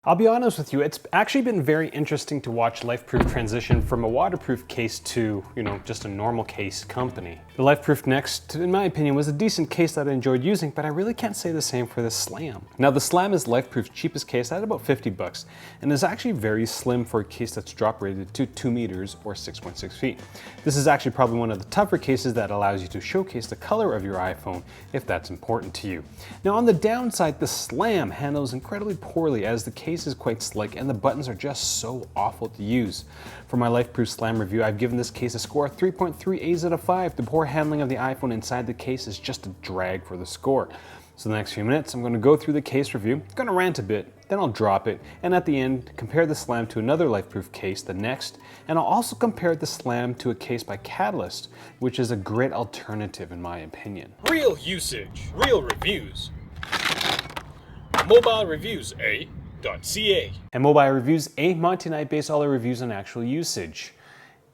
I'll be honest with you, it's actually been very interesting to watch LifeProof transition from a waterproof case to, just a normal case company. The LifeProof Next, in my opinion, was a decent case that I enjoyed using, but I really can't say the same for the SLAM. Now the SLAM is LifeProof's cheapest case at about 50 bucks, and is actually very slim for a case that's drop rated to 2 meters or 6.6 feet. This is actually probably one of the tougher cases that allows you to showcase the color of your iPhone if that's important to you. Now on the downside, the SLAM handles incredibly poorly as the case is quite slick and the buttons are just so awful to use. For my LifeProof SLAM review, I've given this case a score of 3.3 A's out of 5. The poor handling of the iPhone inside the case is just a drag for the score. So the next few minutes, I'm going to go through the case review, I'm going to rant a bit, then I'll drop it, and at the end, compare the SLAM to another LifeProof case, the Next, and I'll also compare the SLAM to a case by Catalyst, which is a great alternative in my opinion. Real usage, real reviews. Mobile reviews, .ca. And Mobile Reviews, Monty and I base all our reviews on actual usage,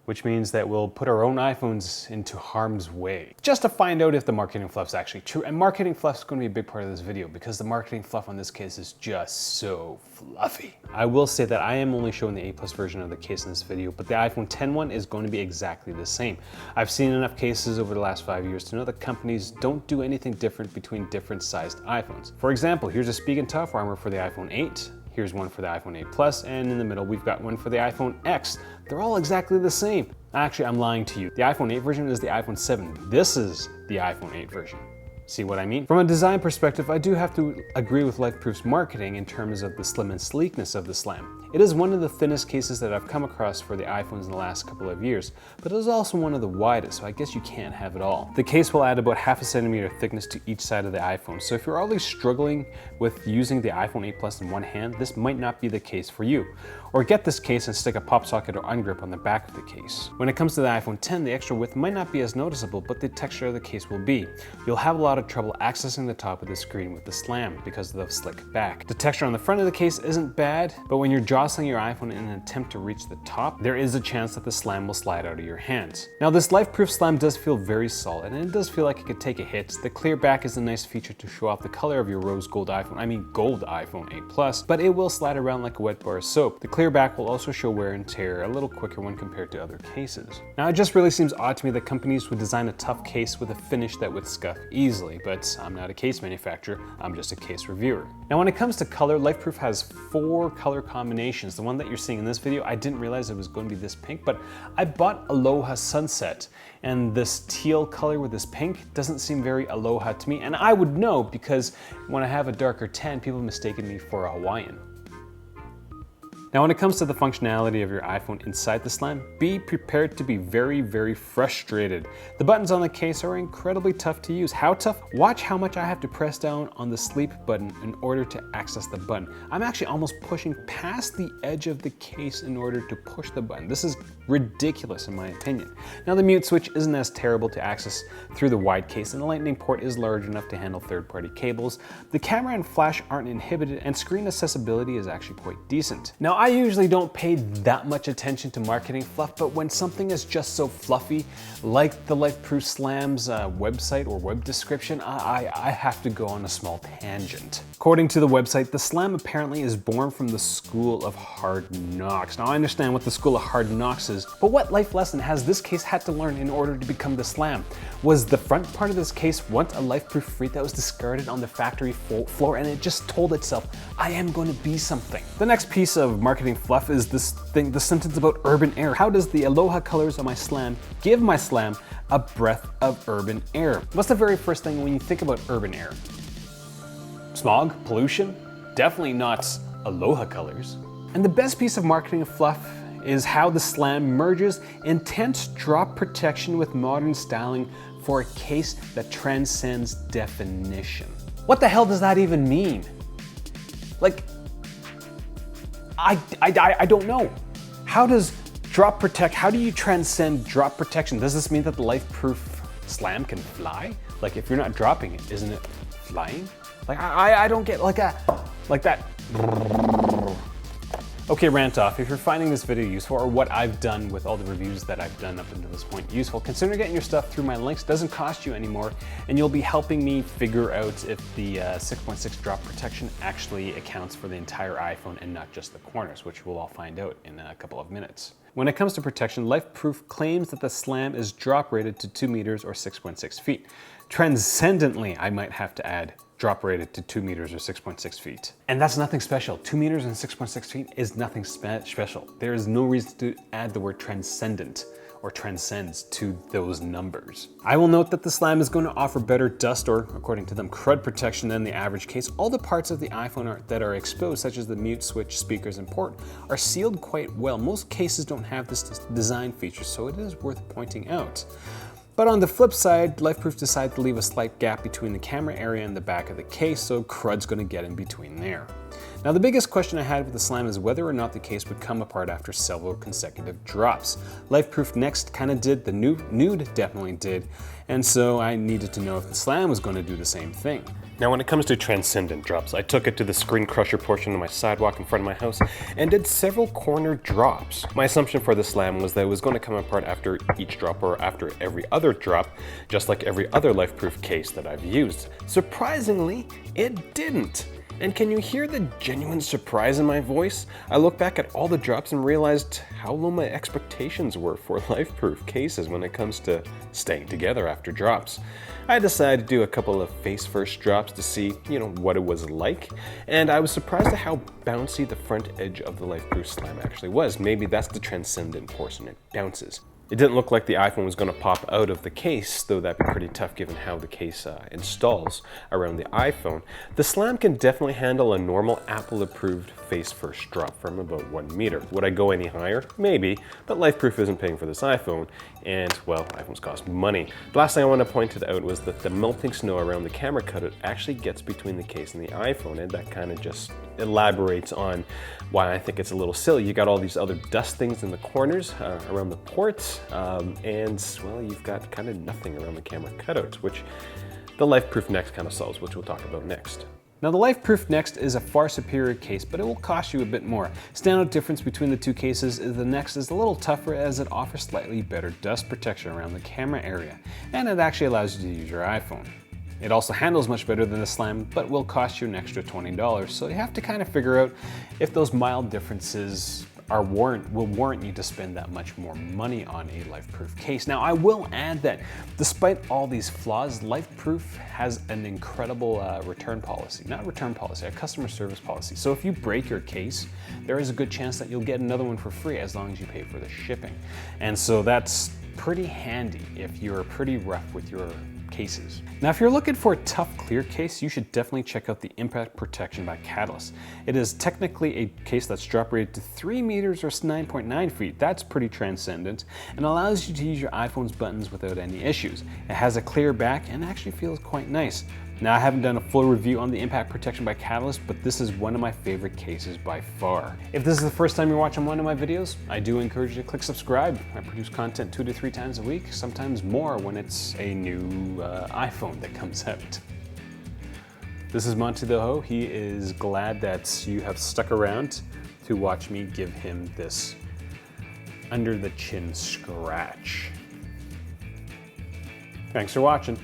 which means that we'll put our own iPhones into harm's way, just to find out if the marketing fluff is actually true. And marketing fluff is going to be a big part of this video because the marketing fluff on this case is just so fluffy. I will say that I am only showing the A+ version of the case in this video, but the iPhone X one is going to be exactly the same. I've seen enough cases over the last 5 years to know that companies don't do anything different between different sized iPhones. For example, here's a Spigen and Tough armor for the iPhone 8. Here's one for the iPhone 8 Plus, and in the middle we've got one for the iPhone X. They're all exactly the same. Actually, I'm lying to you. The iPhone 8 version is the iPhone 7. This is the iPhone 8 version. See what I mean? From a design perspective, I do have to agree with LifeProof's marketing in terms of the slim and sleekness of the SLAM. It is one of the thinnest cases that I've come across for the iPhones in the last couple of years, but it is also one of the widest, so I guess you can't have it all. The case will add about ½ centimeter thickness to each side of the iPhone, so if you're already struggling with using the iPhone 8 Plus in one hand, this might not be the case for you. Or get this case and stick a pop socket or ungrip on the back of the case. When it comes to the iPhone X, the extra width might not be as noticeable, but the texture of the case will be. You'll have a lot of trouble accessing the top of the screen with the SLAM because of the slick back. The texture on the front of the case isn't bad, but when you're jostling your iPhone in an attempt to reach the top, there is a chance that the SLAM will slide out of your hands. Now this LifeProof SLAM does feel very solid, and it does feel like it could take a hit. The clear back is a nice feature to show off the color of your rose gold gold iPhone 8 Plus, but it will slide around like a wet bar of soap. The clear back will also show wear and tear a little quicker when compared to other cases. Now it just really seems odd to me that companies would design a tough case with a finish that would scuff easily, but I'm not a case manufacturer, I'm just a case reviewer. Now when it comes to color, LifeProof has 4 color combinations. The one that you're seeing in this video, I didn't realize it was going to be this pink, but I bought Aloha Sunset, and this teal color with this pink doesn't seem very Aloha to me, and I would know because when I have a darker tan, people mistaken me for a Hawaiian. Now when it comes to the functionality of your iPhone inside the SLAM, be prepared to be very, very frustrated. The buttons on the case are incredibly tough to use. How tough? Watch how much I have to press down on the sleep button in order to access the button. I'm actually almost pushing past the edge of the case in order to push the button. This is ridiculous in my opinion. Now the mute switch isn't as terrible to access through the wide case, and the lightning port is large enough to handle third-party cables. The camera and flash aren't inhibited, and screen accessibility is actually quite decent. Now I usually don't pay that much attention to marketing fluff, but when something is just so fluffy, like the LifeProof SLAM's website or web description, I have to go on a small tangent. According to the website, the SLAM apparently is born from the School of Hard Knocks. Now I understand what the School of Hard Knocks is, but what life lesson has this case had to learn in order to become the SLAM? Was the front part of this case once a LifeProof freak that was discarded on the factory floor and it just told itself, I am going to be something? The next piece of marketing fluff is this thing, the sentence about urban air. How does the Aloha colors of my SLAM give my SLAM a breath of urban air? What's the very first thing when you think about urban air? Smog? Pollution? Definitely not Aloha colors. And the best piece of marketing fluff is how the SLAM merges intense drop protection with modern styling for a case that transcends definition. What the hell does that even mean? Like, I don't know. How does how do you transcend drop protection? Does this mean that the LifeProof SLAM can fly? Like if you're not dropping it, isn't it flying? Like I don't get like that. Okay, Okay, rant off. If you're finding this video useful, or what I've done with all the reviews that I've done up until this point useful, consider getting your stuff through my links. It doesn't cost you anymore, and you'll be helping me figure out if the 6.6 drop protection actually accounts for the entire iPhone and not just the corners, which we'll all find out in a couple of minutes. When it comes to protection, LifeProof claims that the SLAM is drop rated to 2 meters or 6.6 feet. Transcendently, I might have to add, drop rated to 2 meters or 6.6 feet. And that's nothing special. 2 meters and 6.6 feet is nothing special. There is no reason to add the word transcendent or transcends to those numbers. I will note that the SLAM is going to offer better dust, or according to them, crud protection than the average case. All the parts of the iPhone that are exposed, such as the mute switch, speakers, and port, are sealed quite well. Most cases don't have this design feature, so it is worth pointing out. But on the flip side, LifeProof decided to leave a slight gap between the camera area and the back of the case, so crud's gonna get in between there. Now, the biggest question I had with the SLAM is whether or not the case would come apart after several consecutive drops. LifeProof Next kind of did, the Nude definitely did, and so I needed to know if the SLAM was going to do the same thing. Now, when it comes to transcendent drops, I took it to the screen crusher portion of my sidewalk in front of my house and did several corner drops. My assumption for the SLAM was that it was going to come apart after each drop or after every other drop, just like every other LifeProof case that I've used. Surprisingly, it didn't. And can you hear the genuine surprise in my voice? I look back at all the drops and realized how low my expectations were for LifeProof cases when it comes to staying together after drops. I decided to do a couple of face-first drops to see, what it was like, and I was surprised at how bouncy the front edge of the LifeProof SLAM actually was. Maybe that's the transcendent portion, it bounces. It didn't look like the iPhone was going to pop out of the case, though that'd be pretty tough given how the case installs around the iPhone. The SLAM can definitely handle a normal Apple-approved face-first drop from about 1 meter. Would I go any higher? Maybe, but LifeProof isn't paying for this iPhone, and, well, iPhones cost money. The last thing I want to point out was that the melting snow around the camera cutout actually gets between the case and the iPhone, and that kind of just elaborates on why I think it's a little silly. You got all these other dust things in the corners around the ports, and, well, you've got kind of nothing around the camera cutouts, which the LifeProof Next kind of solves, which we'll talk about next. Now, the LifeProof Next is a far superior case, but it will cost you a bit more. Standout difference between the two cases is the Next is a little tougher as it offers slightly better dust protection around the camera area, and it actually allows you to use your iPhone. It also handles much better than the SLAM, but will cost you an extra $20, so you have to kind of figure out if those mild differences will warrant you to spend that much more money on a LifeProof case. Now, I will add that despite all these flaws, LifeProof has an incredible return policy. Not return policy, a customer service policy. So if you break your case, there is a good chance that you'll get another one for free as long as you pay for the shipping. And so that's pretty handy if you're pretty rough with your cases. Now, if you're looking for a tough, clear case, you should definitely check out the Impact Protection by Catalyst. It is technically a case that's drop rated to 3 meters or 9.9 feet. That's pretty transcendent and allows you to use your iPhone's buttons without any issues. It has a clear back and actually feels quite nice. Now, I haven't done a full review on the Impact Protection by Catalyst, but this is one of my favorite cases by far. If this is the first time you're watching one of my videos, I do encourage you to click subscribe. I produce content 2 to 3 times a week, sometimes more when it's a new iPhone that comes out. This is Monty the Ho. He is glad that you have stuck around to watch me give him this under the chin scratch. Thanks for watching.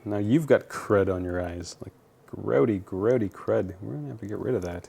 Now you've got crud on your eyes, like grody crud. We're gonna have to get rid of that.